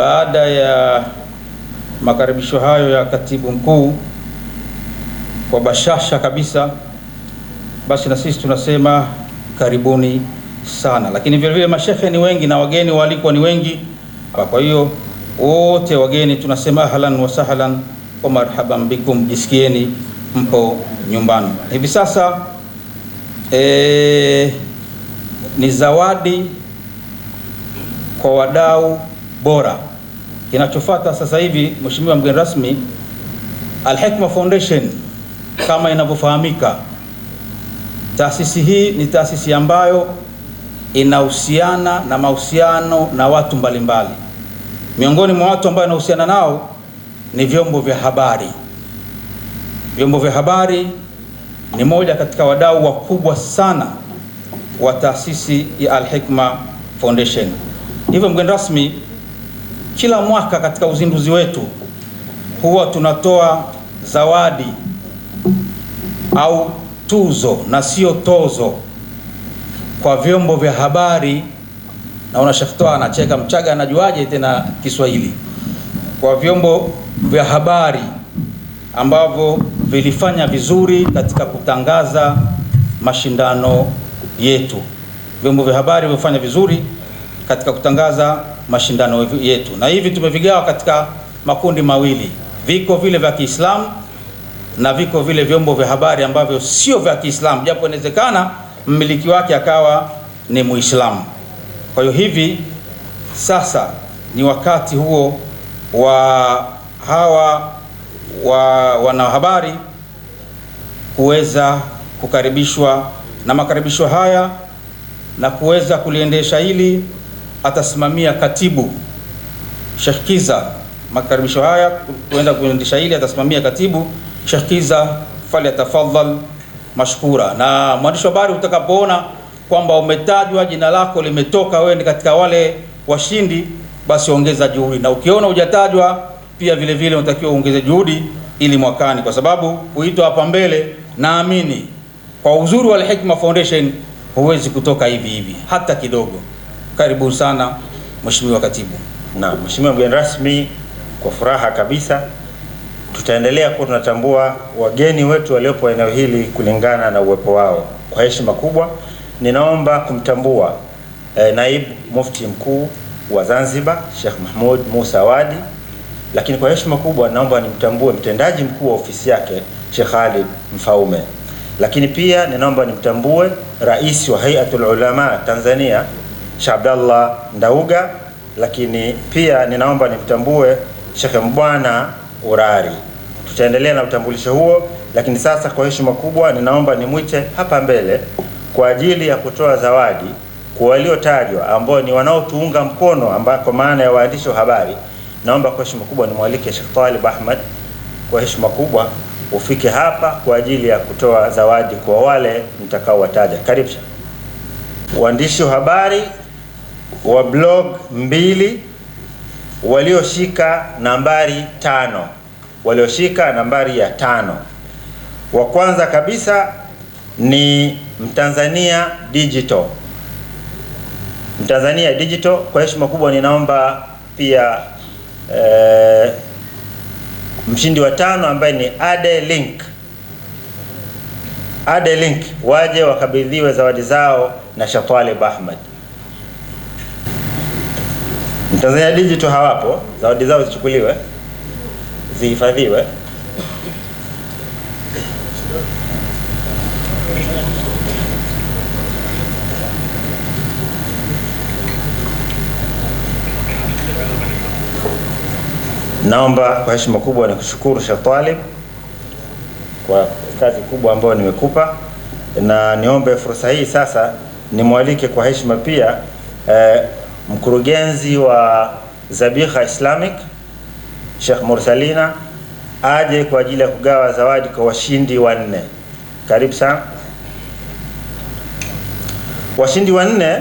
Baada ya makaribisho hayo ya katibu mkuu kwa bashasha kabisa, basi na sisi tunasema karibuni sana. Lakini vile vile mashehe ni wengi na wageni walikuwa ni wengi, kwa hiyo wote wageni tunasema ahlan wa sahlan wa marhaban bikum, jisikieni mpo nyumbani. Hivi sasa ni zawadi kwa wadau bora. Kinachofuata sasa hivi, Mheshimiwa mgeni rasmi, Al-Hikma Foundation kama inavyofahamika, taasisi hii ni taasisi ambayo inahusiana na mahusiano na watu mbalimbali. Miongoni mwa watu ambao inahusiana nao ni vyombo vya habari. Vyombo vya habari ni moja katika wadau wakubwa sana wa taasisi ya Al-Hikma Foundation. Hivyo mgeni rasmi, kila mwaka katika uzinduzi wetu huwa tunatoa zawadi au tuzo na sio tozo kwa vyombo vya habari. Na unashaftoa anacheka, Mchaga anajuaje tena Kiswahili? Kwa vyombo vya habari ambavyo vilifanya vizuri katika kutangaza mashindano yetu. Vyombo vya habari vilifanya vizuri katika kutangaza mashindano yetu, na hivi tumevigawa katika makundi mawili. Viko vile vya Kiislamu na viko vile vyombo vya habari ambavyo sio vya Kiislamu, japo inawezekana mmiliki wake akawa ni Muislamu. Kwa hiyo hivi sasa ni wakati huo wa hawa wanahabari kuweza kukaribishwa, na makaribisho haya na kuweza kuliendesha hili atasimamia katibu Sheikh Kiza. Makaribisho haya kuenda kuendesha hili atasimamia katibu Sheikh Kiza, falyatafadhal mashkura. Na mwandishi wa habari, utakapoona kwamba umetajwa, jina lako limetoka, wewe ni katika wale washindi, basi ongeza juhudi, na ukiona hujatajwa pia vile vile unatakiwa uongeze juhudi ili mwakani, kwa sababu kuitwa hapa mbele, naamini kwa uzuri wa Al-Hikma Foundation huwezi kutoka hivi hivi hata kidogo. Karibu sana Mheshimiwa Katibu. Na Mheshimiwa mgeni rasmi, kwa furaha kabisa tutaendelea kuwa tunatambua wageni wetu waliopo eneo hili kulingana na uwepo wao. Kwa heshima kubwa ninaomba kumtambua Naibu Mufti Mkuu wa Zanzibar Sheikh Mahmud Musa Wadi, lakini kwa heshima kubwa naomba nimtambue mtendaji mkuu wa ofisi yake Sheikh Khalid Mfaume, lakini pia ninaomba nimtambue Rais wa Hayatul Ulama Tanzania Sheikh Abdallah Ndauga, lakini pia ninaomba nimtambue Sheikh Mbwana Urari. Tutaendelea na utambulisho huo, lakini sasa kwa heshima kubwa ninaomba nimwite hapa mbele kwa ajili ya kutoa zawadi kwa waliotajwa ambao ni wanaotuunga mkono, ambako maana ya waandishi wa habari. Naomba kwa heshima kubwa nimwalike Sheikh Talib Ahmad, kwa heshima kubwa ufike hapa kwa ajili ya kutoa zawadi kwa wale nitakaowataja. Karibu. Waandishi wa habari wa blog 2 walioshika nambari 5, walioshika nambari ya 5. Wa kwanza kabisa ni Mtanzania Digital. Mtanzania Digital, kwa heshima kubwa ninaomba pia mshindi wa 5 ambaye ni Ade Link. Ade Link waje wakabidhiwe zawadi zao na Sheikh Talib Ahmad. Mtanzania Digital hawapo, zawadi zao zichukuliwe, zihifadhiwe. Naomba kwa heshima kubwa nikushukuru Sheikh Talib kwa kazi kubwa ambayo nimekupa, na niombe fursa hii sasa nimwalike kwa heshima pia mkurugenzi wa Zabikha Islamic Sheikh Mursalina aje kwa ajili ya kugawa zawadi kwa washindi 4. Karibu sana. Washindi 4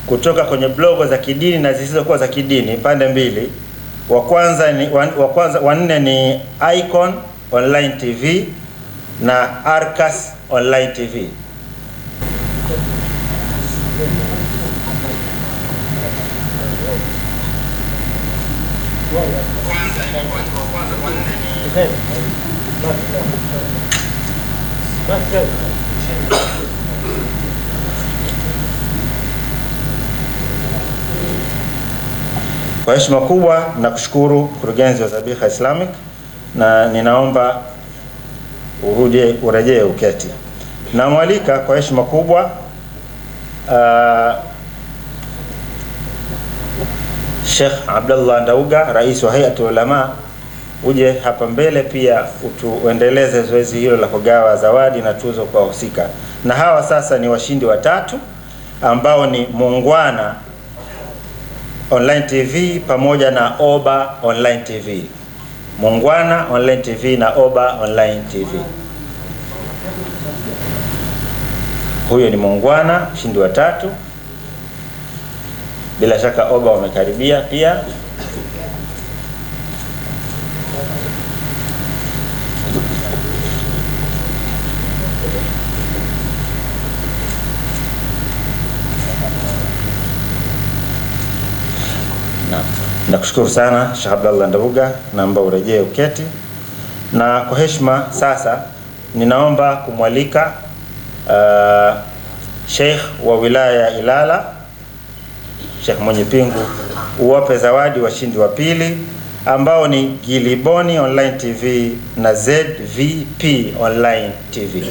kutoka kwenye blogo za kidini na zisizokuwa za kidini, pande mbili. Wa nne ni Icon Online TV na Arkas Online TV. Kwa heshima kubwa na kushukuru mkurugenzi wa Zabikha Islamic, na ninaomba urejee uketi. Namwalika kwa heshima kubwa Sheikh Abdullah Ndauga, rais wa Hay'atul Ulama, uje hapa mbele pia utuendeleze zoezi hilo la kugawa zawadi na tuzo kwa wahusika. Na hawa sasa ni washindi watatu ambao ni Muungwana Online TV pamoja na Oba Online TV. Muungwana Online TV na Oba Online TV. Huyo ni Muungwana, mshindi wa tatu. Bila shaka Oba wamekaribia pia. Nakushukuru sana Sheikh Abdullah Ndauga, naomba urejee uketi. Na kwa heshima sasa ninaomba kumwalika Sheikh wa wilaya ya Ilala, Sheikh Mwenyepingu, uwape zawadi washindi wa pili ambao ni Giliboni Online TV na ZVP Online TV.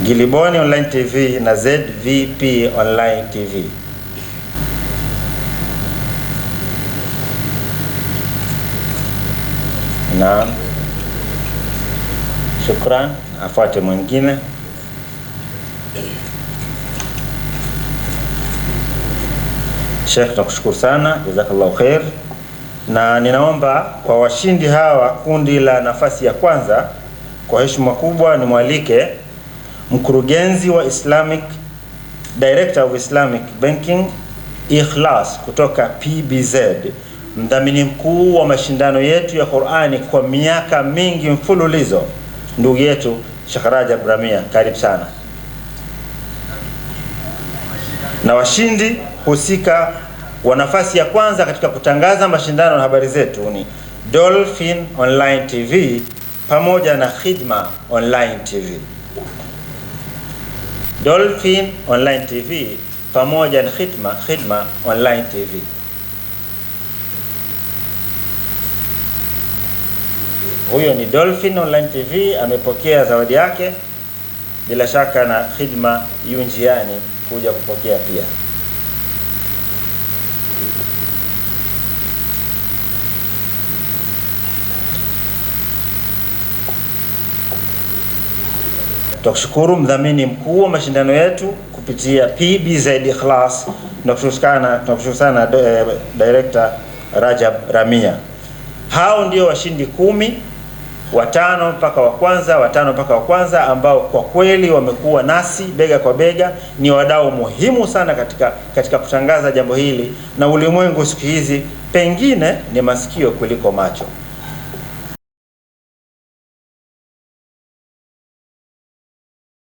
Giliboni Online TV na ZVP Online TV. Naam. Shukran. Afuate mwingine. Sheikh, nakushukuru sana, jazakallahu khair. Na ninaomba kwa washindi hawa kundi la nafasi ya kwanza, kwa heshima kubwa nimwalike mkurugenzi wa Islamic, Director of Islamic Banking Ikhlas kutoka PBZ, mdhamini mkuu wa mashindano yetu ya Qur'ani kwa miaka mingi mfululizo, ndugu yetu Sheikh Rajab Ramia. Karibu sana. Na washindi husika wa nafasi ya kwanza katika kutangaza mashindano na habari zetu ni Dolphin Online TV pamoja na Khidma Online TV. Dolphin Online TV pamoja na Khidma Online TV. Huyo ni Dolphin Online TV, amepokea zawadi yake. Bila shaka na Khidma yu njiani kuja kupokea pia. Tukushukuru mdhamini mkuu wa mashindano yetu kupitia PBZ Ikhlas, na tunakushukuru sana Director Rajab Ramia. Hao ndio washindi 10, watano mpaka wa kwanza ambao kwa kweli wamekuwa nasi bega kwa bega, ni wadau muhimu sana katika kutangaza jambo hili, na ulimwengu siku hizi pengine ni masikio kuliko macho.